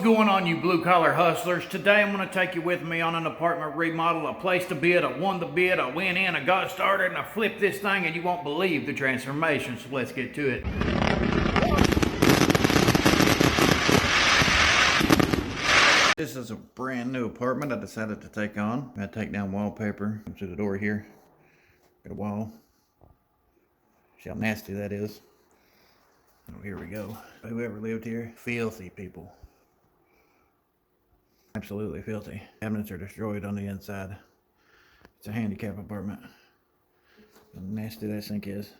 What's going on, you blue collar hustlers? Today I'm going to take you with me on an apartment remodel. I placed a bid, I won the bid, I went in, I got started, and I flipped this thing, and you won't believe the transformation. So let's get to it. This is a brand new apartment I decided to take on. I take down wallpaper. Come through the door here. Got a wall. See how nasty that is. Oh, here we go. Whoever lived here, filthy people. Absolutely filthy. Cabinets are destroyed on the inside. It's a handicap apartment. How nasty that sink is.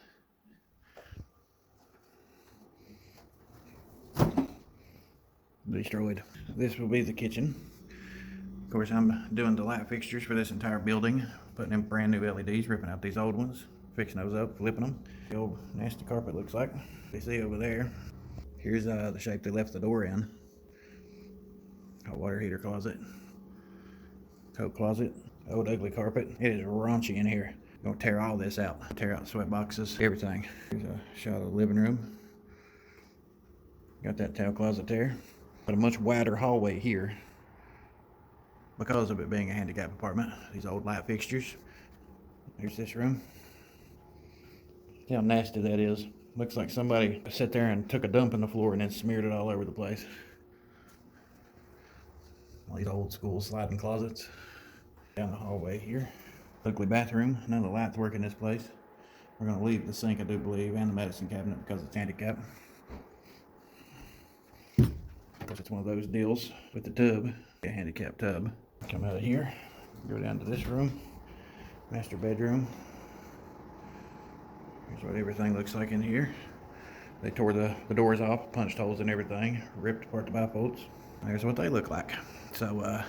Destroyed. This will be the kitchen. Of course, I'm doing the light fixtures for this entire building. Putting in brand new LEDs, ripping out these old ones, fixing those up, flipping them. The old nasty carpet looks like. You see over there, here's the shape they left the door in. Hot water heater closet, coat closet, old ugly carpet. It is raunchy in here. Gonna tear all this out. Tear out sweat boxes, everything. Here's a shot of the living room. Got that towel closet there. But a much wider hallway here because of it being a handicap apartment. These old light fixtures. Here's this room. See how nasty that is. Looks like somebody sat there and took a dump in the floor and then smeared it all over the place. All these old school sliding closets. Down the hallway here. Ugly bathroom. None of the lights work in this place. We're going to leave the sink, I do believe, and the medicine cabinet because it's handicap. Because it's one of those deals with the tub. A handicap tub. Come out of here. Go down to this room. Master bedroom. Here's what everything looks like in here. They tore the doors off, punched holes in everything, ripped apart the bifolds. There's what they look like. So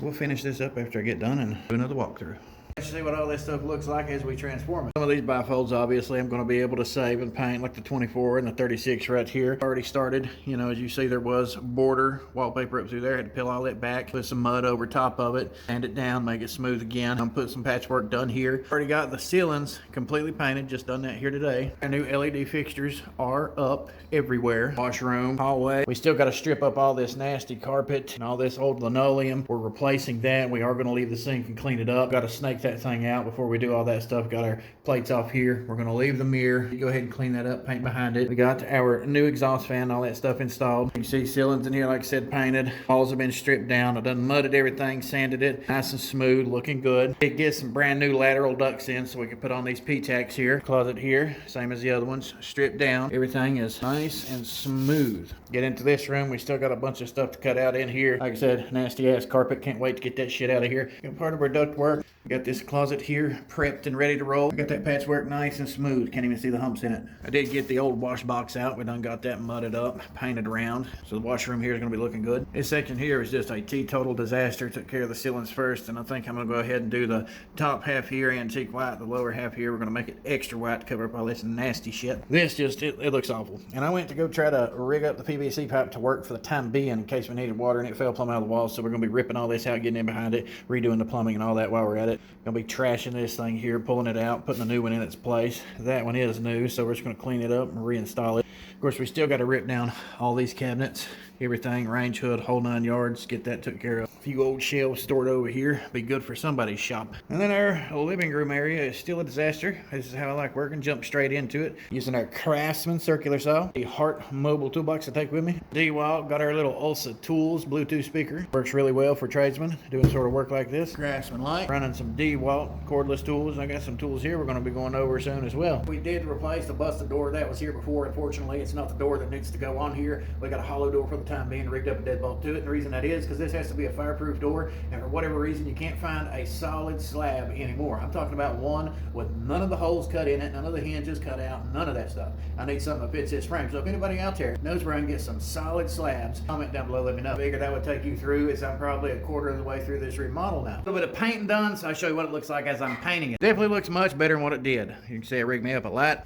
we'll finish this up after I get done and do another walkthrough. Let's see what all this stuff looks like as we transform it. Some of these bifolds, obviously, I'm going to be able to save and paint, like the 24 and the 36 right here. Already started, you know, as you see, there was border wallpaper up through there. I had to peel all that back, put some mud over top of it, sand it down, make it smooth again. I'm putting some patchwork done here. Already got the ceilings completely painted, just done that here today. Our new LED fixtures are up everywhere. Washroom, hallway. We still got to strip up all this nasty carpet and all this old linoleum. We're replacing that. We are going to leave the sink and clean it up. Got to snake that thing out before we do all that stuff. Got our plates off here. We're going to leave the mirror. Go ahead and clean that up, paint behind it. We got our new exhaust fan, all that stuff installed. You can see ceilings in here, like I said, painted. Walls have been stripped down. I've done mudded everything, sanded it. Nice and smooth, looking good. It gets some brand new lateral ducts in so we can put on these P-tacks here. Closet here, same as the other ones. Stripped down. Everything is nice and smooth. Get into this room. We still got a bunch of stuff to cut out in here. Like I said, nasty ass carpet. Can't wait to get that shit out of here. Got part of our duct work. Got this closet here prepped and ready to roll. Got that patchwork nice and smooth. Can't even see the humps in it. I did get the old wash box out. We done got that mudded up, painted around. So the washroom here is going to be looking good. This section here is just a teetotal disaster. Took care of the ceilings first, and I think I'm going to go ahead and do the top half here antique white. The lower half here, we're going to make it extra white to cover up all this nasty shit. This just, it looks awful. And I went to go try to rig up the PVC pipe to work for the time being in case we needed water, and it fell plumb out of the wall. So we're going to be ripping all this out, getting in behind it, redoing the plumbing and all that while we're at it. Going to be trashing this thing here, pulling it out, putting a new one in its place. That one is new, so we're just going to clean it up and reinstall it. Of course, we still got to rip down all these cabinets, everything, range hood, whole 9 yards, get that took care of. A few old shelves stored over here, be good for somebody's shop. And then our living room area is still a disaster. This is how I like working, jump straight into it. Using our Craftsman circular saw, the Hart mobile toolbox I take with me. D-Wall, got our little Ulsa Tools Bluetooth speaker. Works really well for tradesmen doing sort of work like this. Craftsman light, running some D-Wall cordless tools. I got some tools here we're going to be going over soon as well. We did replace the busted door that was here before. Unfortunately, it's not the door that needs to go on here. We got a hollow door for the time being, rigged up a deadbolt to it. And the reason that is because this has to be a fireproof door, and for whatever reason you can't find a solid slab anymore. I'm talking about one with none of the holes cut in it, none of the hinges cut out, none of that stuff. I need something that fits this frame. So if anybody out there knows where I can get some solid slabs, comment down below, let me know. I figured I would take you through as I'm probably a quarter of the way through this remodel now. A little bit of painting done, so I'll show you what it looks like as I'm painting it. Definitely looks much better than what it did. You can see I rigged me up a light.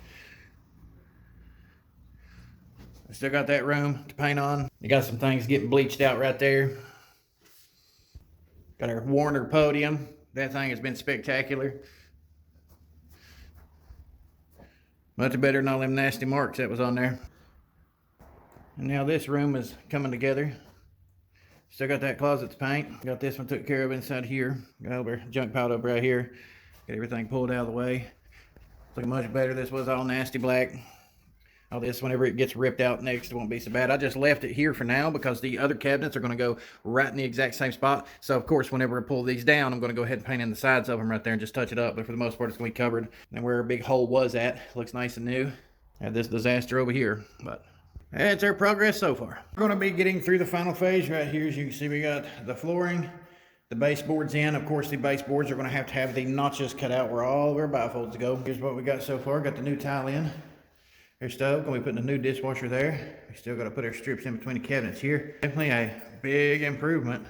I still got that room to paint on. You got some things getting bleached out right there. Got our Warner podium. That thing has been spectacular. Much better than all them nasty marks that was on there. And now this room is coming together. Still got that closet to paint. Got this one took care of inside here. Got all our junk piled up right here. Got everything pulled out of the way. Looking much better. This was all nasty black. All this, whenever it gets ripped out next, it won't be so bad. I just left it here for now because the other cabinets are going to go right in the exact same spot. So, of course, whenever I pull these down, I'm going to go ahead and paint in the sides of them right there and just touch it up. But for the most part, it's going to be covered. And where a big hole was at, looks nice and new. Had this disaster over here, but that's our progress so far. We're going to be getting through the final phase right here. As you can see, we got the flooring, the baseboards in. Of course, the baseboards are going to have the notches cut out where all of our bifolds go. Here's what we got so far. Got the new tile in. Our stove, going to be putting a new dishwasher there. We still got to put our strips in between the cabinets here. Definitely a big improvement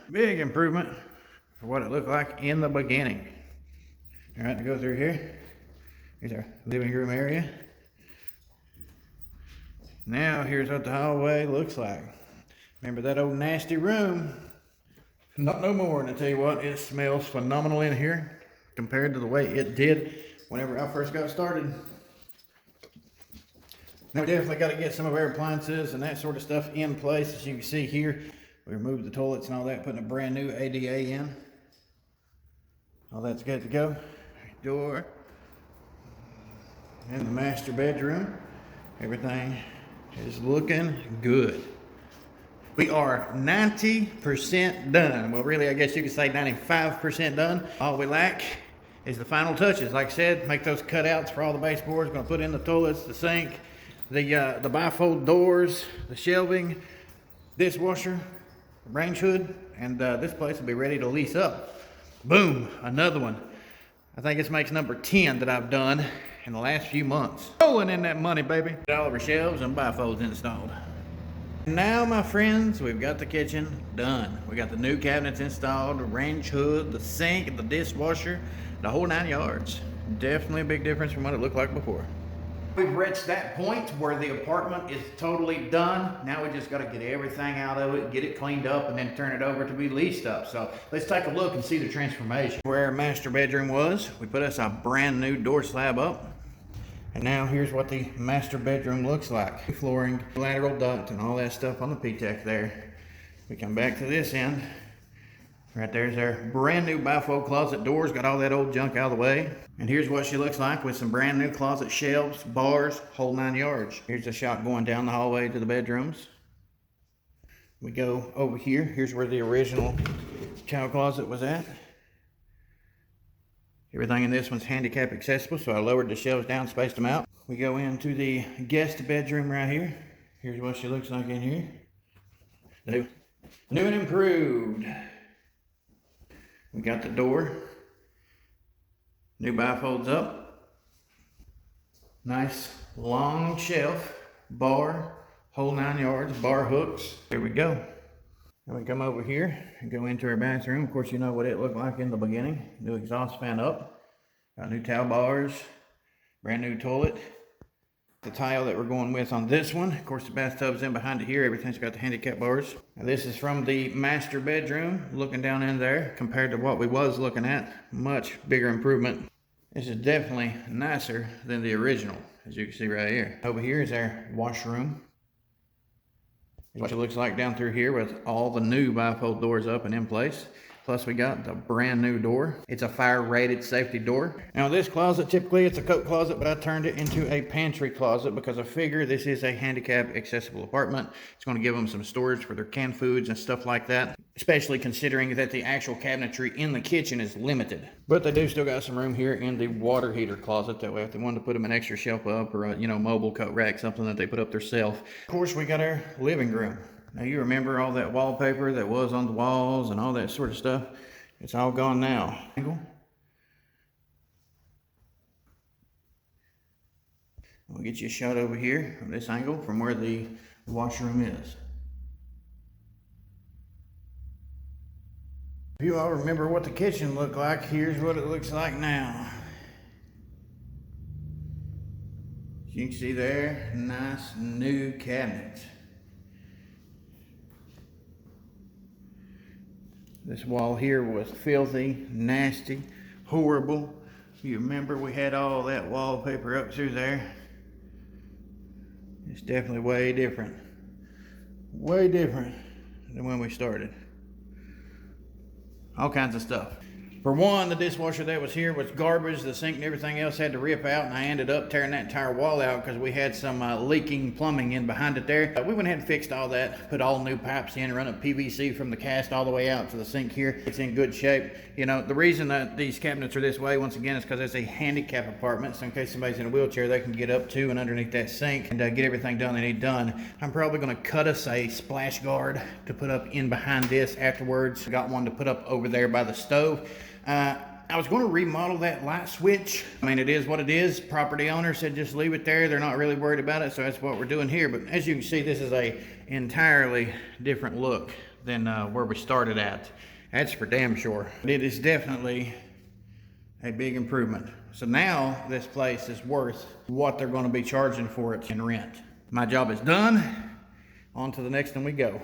for what it looked like in the beginning. All right, to go through here. Here's our living room area. Now here's what the hallway looks like. Remember that old nasty room? Not no more, and I tell you what, it smells phenomenal in here compared to the way it did whenever I first got started. Now we definitely got to get some of our appliances and that sort of stuff in place. As you can see here, we removed the toilets and all that, putting a brand new ADA in. All that's good to go. Door. And the master bedroom. Everything is looking good. We are 90% done. Well, really, I guess you could say 95% done. All we lack is the final touches. Like I said, make those cutouts for all the baseboards. Going to put in the toilets, the sink, the bifold doors, the shelving, dishwasher, range hood, and this place will be ready to lease up. Boom, another one. I think this makes number 10 that I've done in the last few months. Rolling in that money, baby. Got all of our shelves and bifolds installed. Now, my friends, we've got the kitchen done. We got the new cabinets installed, the range hood, the sink, the dishwasher, the whole 9 yards. Definitely a big difference from what it looked like before. We've reached that point where the apartment is totally done. Now we just got to get everything out of it, get it cleaned up, and then turn it over to be leased up. So let's take a look and see the transformation. Where our master bedroom was, we put us a brand new door slab up. And now here's what the master bedroom looks like. Flooring, lateral duct, and all that stuff on the P-TEC there. We come back to this end. Right there's our brand new bifold closet doors, got all that old junk out of the way. And here's what she looks like with some brand new closet shelves, bars, whole 9 yards. Here's the shot going down the hallway to the bedrooms. We go over here. Here's where the original child closet was at. Everything in this one's handicap accessible, so I lowered the shelves down, spaced them out. We go into the guest bedroom right here. Here's what she looks like in here. New and improved. We got the door, new bifolds up, nice long shelf, bar, whole 9 yards, bar hooks. Here we go. And we come over here and go into our bathroom. Of course, you know what it looked like in the beginning. New exhaust fan up, got new towel bars, brand new toilet. The tile that we're going with on this one, of course the bathtub's in behind it here. Everything's got the handicap bars. Now this is from the master bedroom, looking down in there compared to what we was looking at. Much bigger improvement. This is definitely nicer than the original, as you can see right here. Over here is our washroom. What it looks like down through here with all the new bifold doors up and in place. Plus we got the brand new door. It's a fire rated safety door. Now this closet, typically it's a coat closet, but I turned it into a pantry closet because I figure this is a handicap accessible apartment. It's going to give them some storage for their canned foods and stuff like that. Especially considering that the actual cabinetry in the kitchen is limited. But they do still got some room here in the water heater closet. That way if they wanted to put them an extra shelf up or a, mobile coat rack, something that they put up themselves. Of course we got our living room. Now you remember all that wallpaper that was on the walls and all that sort of stuff. It's all gone now. We'll get you a shot over here from this angle from where the washroom is. If you all remember what the kitchen looked like, here's what it looks like now. As you can see there, nice new cabinets. This wall here was filthy, nasty, horrible. You remember we had all that wallpaper up through there. It's definitely way different than when we started. all kinds of stuff. For one, the dishwasher that was here was garbage. The sink and everything else had to rip out, and I ended up tearing that entire wall out because we had some leaking plumbing in behind it there. We went ahead and fixed all that, put all new pipes in, run up PVC from the cast all the way out to the sink here. It's in good shape. You know, the reason that these cabinets are this way, once again, is because it's a handicap apartment, so in case somebody's in a wheelchair, they can get up to and underneath that sink and get everything done they need done. I'm probably going to cut us a splash guard to put up in behind this afterwards. I got one to put up over there by the stove. I was going to remodel that light switch. I mean, it is what it is. Property owner said just leave it there. They're not really worried about it, so that's what we're doing here. But as you can see, this is a entirely different look than where we started at. That's for damn sure. It is definitely a big improvement. So now this place is worth what they're going to be charging for it in rent. My job is done. On to the next one we go.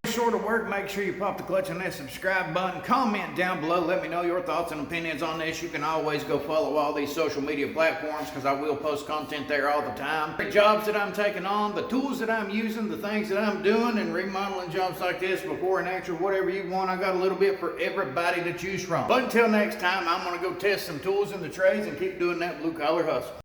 Short of work, make sure you pop the clutch on that subscribe button. Comment down below, let me know your thoughts and opinions on this. You can always go follow all these social media platforms because I will post content there all the time. The jobs that I'm taking on, the tools that I'm using, the things that I'm doing, and remodeling jobs like this before and after, whatever you want. I got a little bit for everybody to choose from. But until next time, I'm going to go test some tools in the trades and keep doing that blue collar hustle.